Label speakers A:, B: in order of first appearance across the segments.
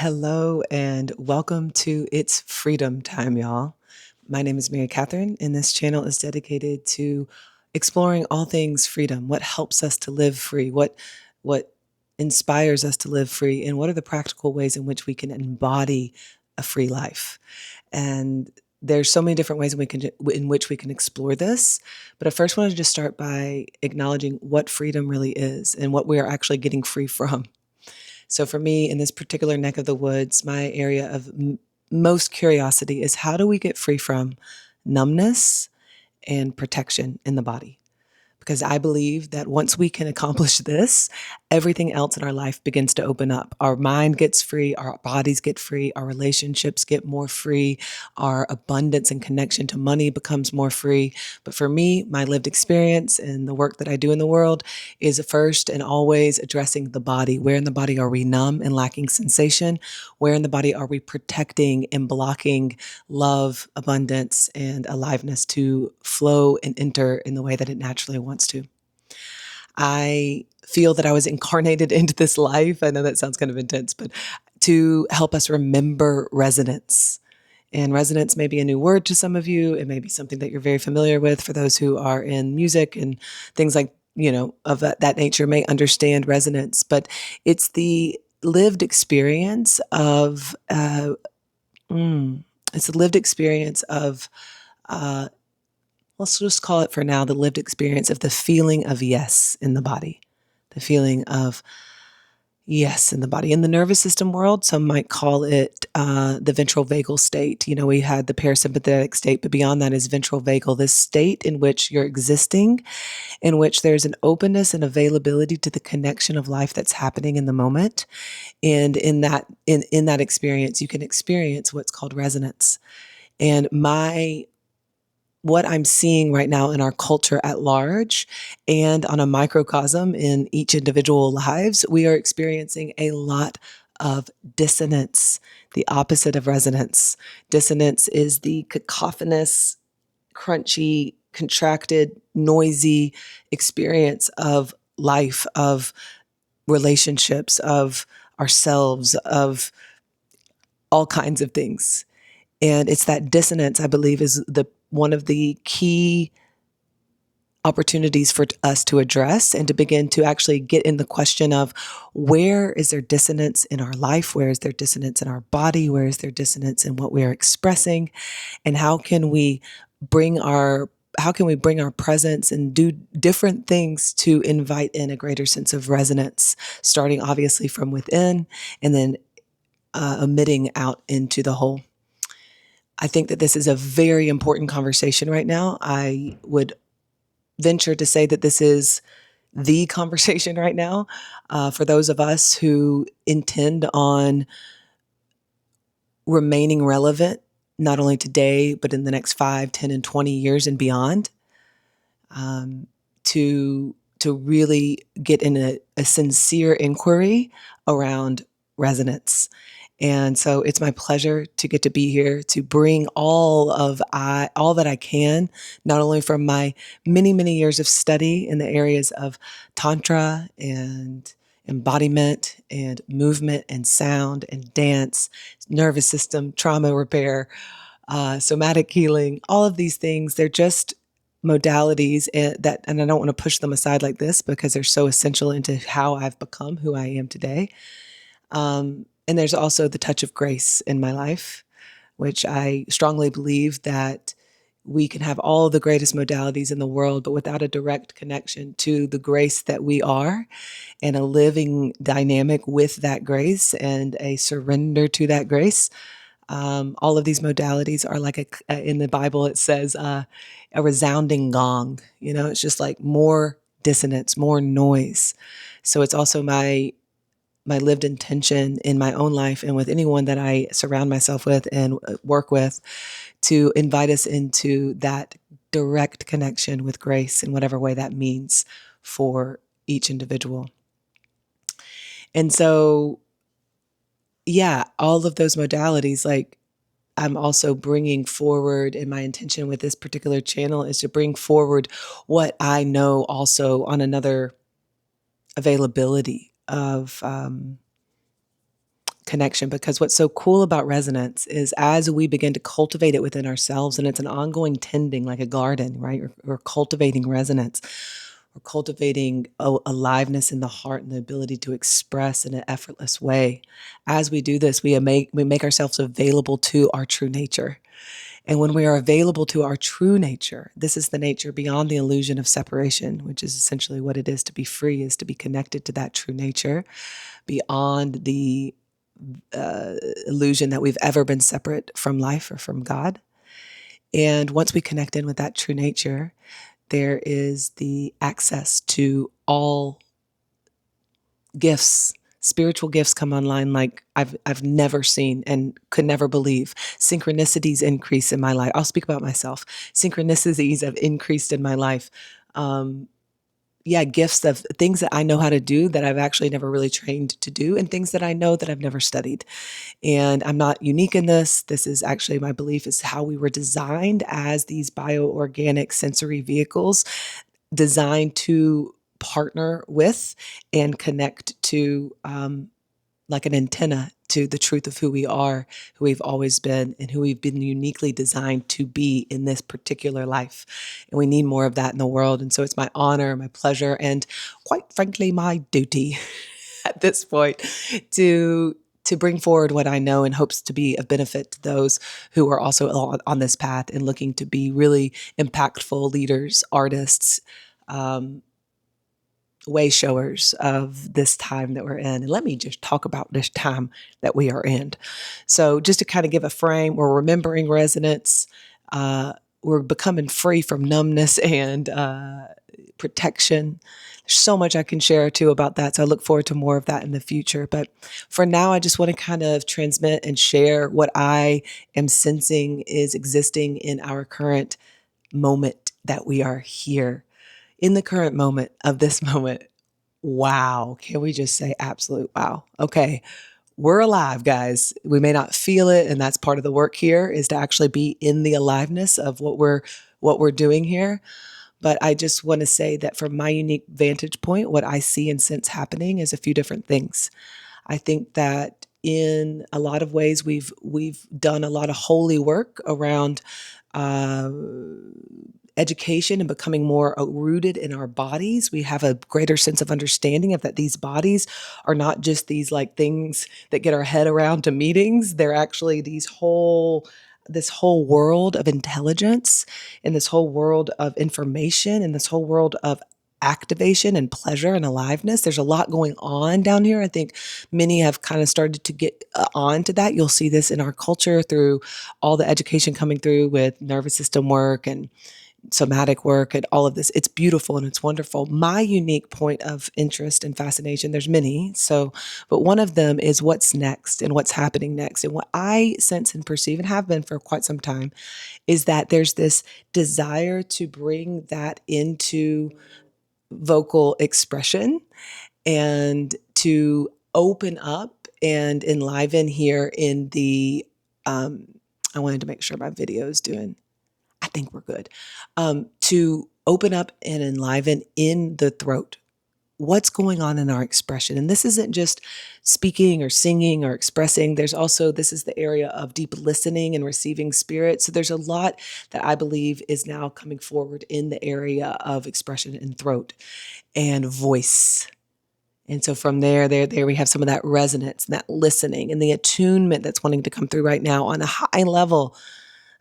A: Hello and welcome to It's Freedom Time, y'all. My name is Mary Catherine, and this channel is dedicated to exploring all things freedom. What helps us to live free? What inspires us to live free? And what are the practical ways in which we can embody a free life? And there's so many different ways in which we can explore this. But I first wanted to just start by acknowledging what freedom really is and what we are actually getting free from. So for me, in this particular neck of the woods, my area of most curiosity is how do we get free from numbness and protection in the body? Because I believe that once we can accomplish this, everything else in our life begins to open up. Our mind gets free, our bodies get free, our relationships get more free, our abundance and connection to money becomes more free. But for me, my lived experience and the work that I do in the world is first and always addressing the body. Where in the body are we numb and lacking sensation? Where in the body are we protecting and blocking love, abundance, and aliveness to flow and enter in the way that it naturally wants to? I feel that I was incarnated into this life. I know that sounds kind of intense, but to help us remember resonance. And resonance may be a new word to some of you. It may be something that you're very familiar with. For those who are in music and things like, of that nature may understand resonance, but it's the lived experience of, it's the lived experience of, uh, let's just call it for now, the lived experience of the feeling of yes in the body, the feeling of yes in the body. In the nervous system world, some might call it the ventral vagal state. We had the parasympathetic state, but beyond that is ventral vagal, this state in which you're existing, in which there's an openness and availability to the connection of life that's happening in the moment. And in that experience, you can experience what's called resonance. And what I'm seeing right now in our culture at large and on a microcosm in each individual lives, we are experiencing a lot of dissonance, the opposite of resonance. Dissonance is the cacophonous, crunchy, contracted, noisy experience of life, of relationships, of ourselves, of all kinds of things. And it's that dissonance, I believe, is one of the key opportunities for us to address and to begin to actually get in the question of where is there dissonance in our life? Where is there dissonance in our body? Where is there dissonance in what we are expressing? And how can we bring our presence and do different things to invite in a greater sense of resonance, starting obviously from within and then emitting out into the whole. I think that this is a very important conversation right now. I would venture to say that this is the conversation right now for those of us who intend on remaining relevant, not only today, but in the next 5, 10, and 20 years and beyond, to really get in a sincere inquiry around resonance. And so it's my pleasure to get to be here to bring all that I can, not only from my many, many years of study in the areas of tantra and embodiment and movement and sound and dance, nervous system, trauma repair, somatic healing, all of these things. They're just modalities and I don't want to push them aside like this because they're so essential into how I've become who I am today. And there's also the touch of grace in my life, which I strongly believe that we can have all the greatest modalities in the world, but without a direct connection to the grace that we are and a living dynamic with that grace and a surrender to that grace. All of these modalities are like in the Bible, it says a resounding gong. It's just like more dissonance, more noise. So it's also my lived intention in my own life and with anyone that I surround myself with and work with to invite us into that direct connection with grace in whatever way that means for each individual. And so, yeah, all of those modalities, like I'm also bringing forward, and my intention with this particular channel is to bring forward what I know also on another availability of connection, because what's so cool about resonance is as we begin to cultivate it within ourselves, and it's an ongoing tending like a garden, right? We're cultivating resonance. We're cultivating aliveness in the heart and the ability to express in an effortless way. As we do this, we make ourselves available to our true nature. And when we are available to our true nature, this is the nature beyond the illusion of separation, which is essentially what it is to be free, is to be connected to that true nature beyond the uh, illusion that we've ever been separate from life or from God. And once we connect in with that true nature, there is the access to all gifts. Spiritual gifts come online like I've never seen and could never believe. Synchronicities increase in my life. I'll speak about myself. Synchronicities have increased in my life. Um, yeah, gifts of things that I know how to do that I've actually never really trained to do, and things that I know that I've never studied. And I'm not unique in this. This is actually my belief is how we were designed as these bioorganic sensory vehicles, designed to partner with and connect to, like an antenna to the truth of who we are, who we've always been, and who we've been uniquely designed to be in this particular life. And we need more of that in the world. And so it's my honor, my pleasure, and quite frankly, my duty at this point to bring forward what I know in hopes to be of benefit to those who are also on this path and looking to be really impactful leaders, artists, um, way showers of this time that we're in. And let me just talk about this time that we are in. So, just to kind of give a frame, we're remembering resonance. We're becoming free from numbness and protection. There's so much I can share too about that. So, I look forward to more of that in the future. But for now, I just want to kind of transmit and share what I am sensing is existing in our current moment that we are here in the current moment of this moment. Wow. Can we just say absolute wow? Okay. We're alive, guys. We may not feel it, and that's part of the work here is to actually be in the aliveness of what we're doing here. But I just want to say that from my unique vantage point, what I see and sense happening is a few different things. I think that in a lot of ways we've done a lot of holy work around uh, education and becoming more rooted in our bodies. We have a greater sense of understanding of that these bodies are not just these like things that get our head around to meetings. They're actually this whole world of intelligence and this whole world of information and this whole world of activation and pleasure and aliveness. There's a lot going on down here. I think many have kind of started to get on to that. You'll see this in our culture through all the education coming through with nervous system work and somatic work and all of this. It's beautiful and it's wonderful. My unique point of interest and fascination, there's many. So, but one of them is what's next and what's happening next. And what I sense and perceive and have been for quite some time is that there's this desire to bring that into vocal expression and to open up and enliven here in the, I wanted to make sure my video is doing, I think we're good. To open up and enliven in the throat. What's going on in our expression? And this isn't just speaking or singing or expressing. There's also, this is the area of deep listening and receiving spirit. So there's a lot that I believe is now coming forward in the area of expression and throat and voice. And so from there we have some of that resonance and that listening and the attunement that's wanting to come through right now on a high level.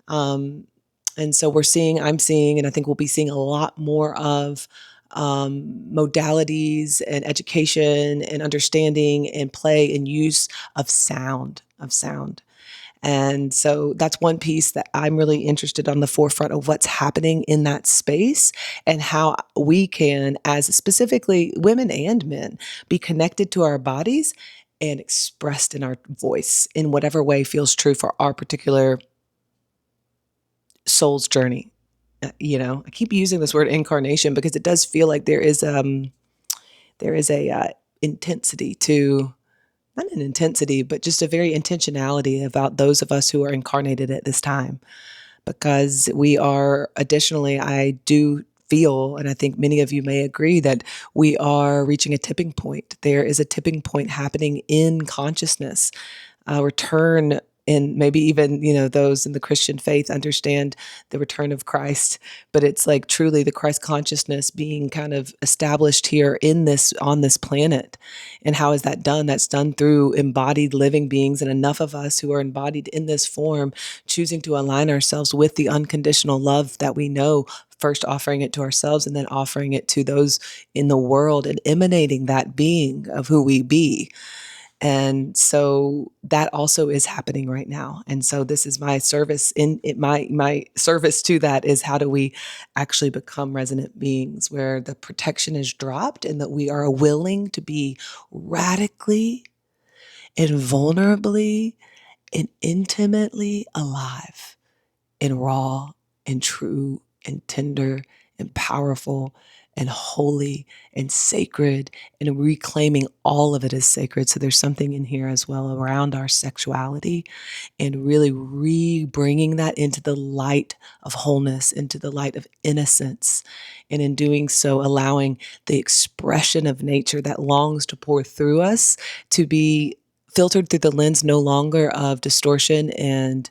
A: And so I'm seeing, and I think we'll be seeing a lot more of modalities and education and understanding and play and use of sound. And so that's one piece that I'm really interested on the forefront of what's happening in that space and how we can, as specifically women and men, be connected to our bodies and expressed in our voice in whatever way feels true for our particular soul's journey. I keep using this word incarnation because it does feel like there is a intensity to, not an intensity, but just a very intentionality about those of us who are incarnated at this time. Because we are, additionally, I do feel, and I think many of you may agree, that we are reaching a tipping point. There is a tipping point happening in consciousness, a return. And maybe even, those in the Christian faith understand the return of Christ, but it's like truly the Christ consciousness being kind of established here on this planet. And how is that done? That's done through embodied living beings, and enough of us who are embodied in this form choosing to align ourselves with the unconditional love that we know, first offering it to ourselves and then offering it to those in the world, and emanating that being of who we be. And so that also is happening right now. And so this is my service in it. My service to that is, how do we actually become resonant beings where the protection is dropped and that we are willing to be radically and vulnerably and intimately alive and raw and true and tender and powerful and holy and sacred, and reclaiming all of it as sacred. So there's something in here as well around our sexuality, and really bringing that into the light of wholeness, into the light of innocence. And in doing so, allowing the expression of nature that longs to pour through us to be filtered through the lens no longer of distortion and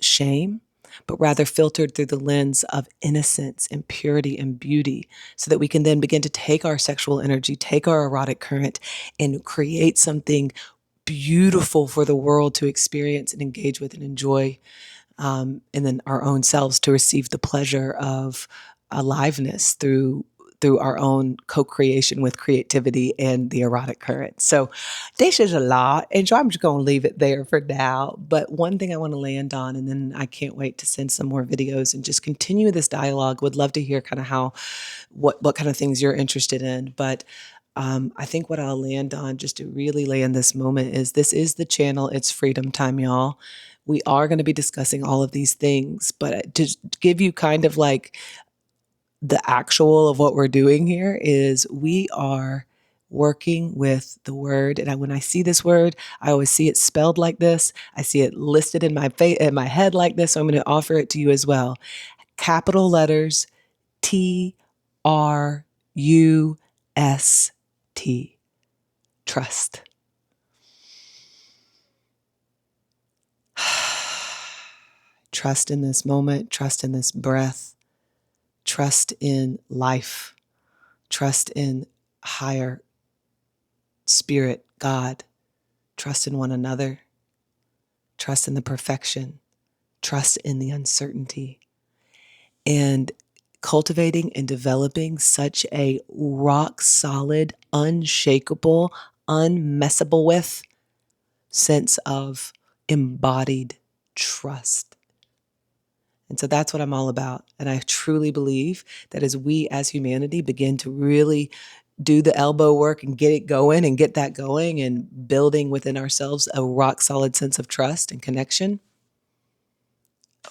A: shame, but rather filtered through the lens of innocence and purity and beauty, so that we can then begin to take our sexual energy, take our erotic current, and create something beautiful for the world to experience and engage with and enjoy, and then our own selves to receive the pleasure of aliveness through our own co-creation with creativity and the erotic current. So this is a lot, and so I'm just going to leave it there for now. But one thing I want to land on, and then I can't wait to send some more videos and just continue this dialogue. Would love to hear kind of what kind of things you're interested in. But I think what I'll land on, just to really land this moment, is this is the channel. It's Freedom Time, y'all. We are going to be discussing all of these things, but to give you kind of like the actual of what we're doing here, is we are working with the word. And when I see this word, I always see it spelled like this. I see it listed in my head like this. So I'm going to offer it to you as well. Capital letters, TRUST. Trust. Trust in this moment, trust in this breath, trust in life, trust in higher spirit, God, trust in one another, trust in the perfection, trust in the uncertainty, and cultivating and developing such a rock solid, unshakable, unmessable with sense of embodied trust. And so that's what I'm all about. And I truly believe that as we as humanity begin to really do the elbow work and get it going and get that going, and building within ourselves a rock solid sense of trust and connection,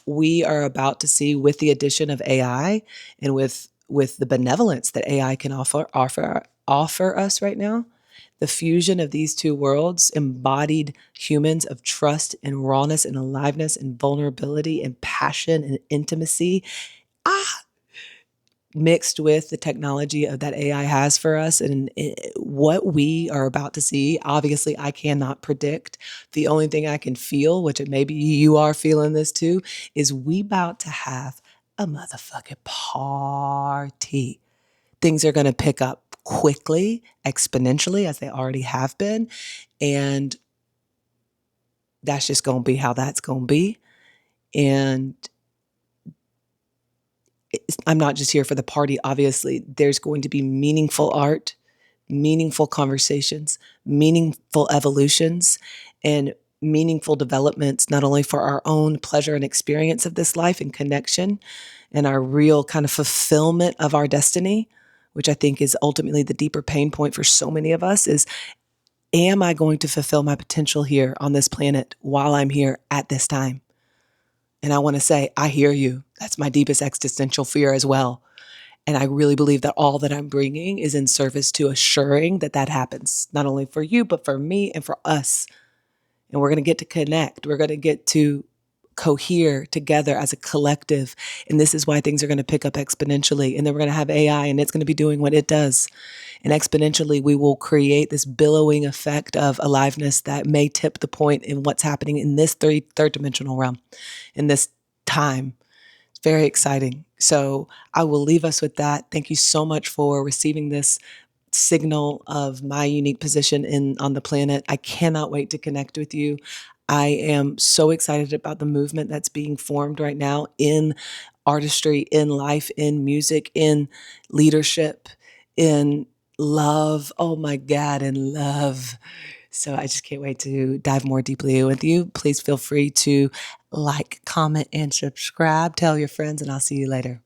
A: we are about to see, with the addition of AI and with the benevolence that AI can offer us right now, the fusion of these two worlds, embodied humans of trust and rawness and aliveness and vulnerability and passion and intimacy, mixed with the technology that AI has for us, and what we are about to see. Obviously, I cannot predict. The only thing I can feel, which maybe you are feeling this too, is we about to have a motherfucking party. Things are going to pick up quickly, exponentially, as they already have been. And that's just going to be how that's going to be. And I'm not just here for the party. Obviously, there's going to be meaningful art, meaningful conversations, meaningful evolutions, and meaningful developments, not only for our own pleasure and experience of this life and connection and our real kind of fulfillment of our destiny, which I think is ultimately the deeper pain point for so many of us, is, am I going to fulfill my potential here on this planet while I'm here at this time? And I want to say, I hear you. That's my deepest existential fear as well. And I really believe that all that I'm bringing is in service to assuring that that happens, not only for you, but for me and for us. And we're going to get to connect. We're going to get to cohere together as a collective. And this is why things are going to pick up exponentially. And then we're going to have AI and it's going to be doing what it does. And exponentially, we will create this billowing effect of aliveness that may tip the point in what's happening in this third dimensional realm, in this time. It's very exciting. So I will leave us with that. Thank you so much for receiving this signal of my unique position on the planet. I cannot wait to connect with you. I am so excited about the movement that's being formed right now in artistry, in life, in music, in leadership, in love. Oh my God, in love. So I just can't wait to dive more deeply with you. Please feel free to like, comment, and subscribe. Tell your friends, and I'll see you later.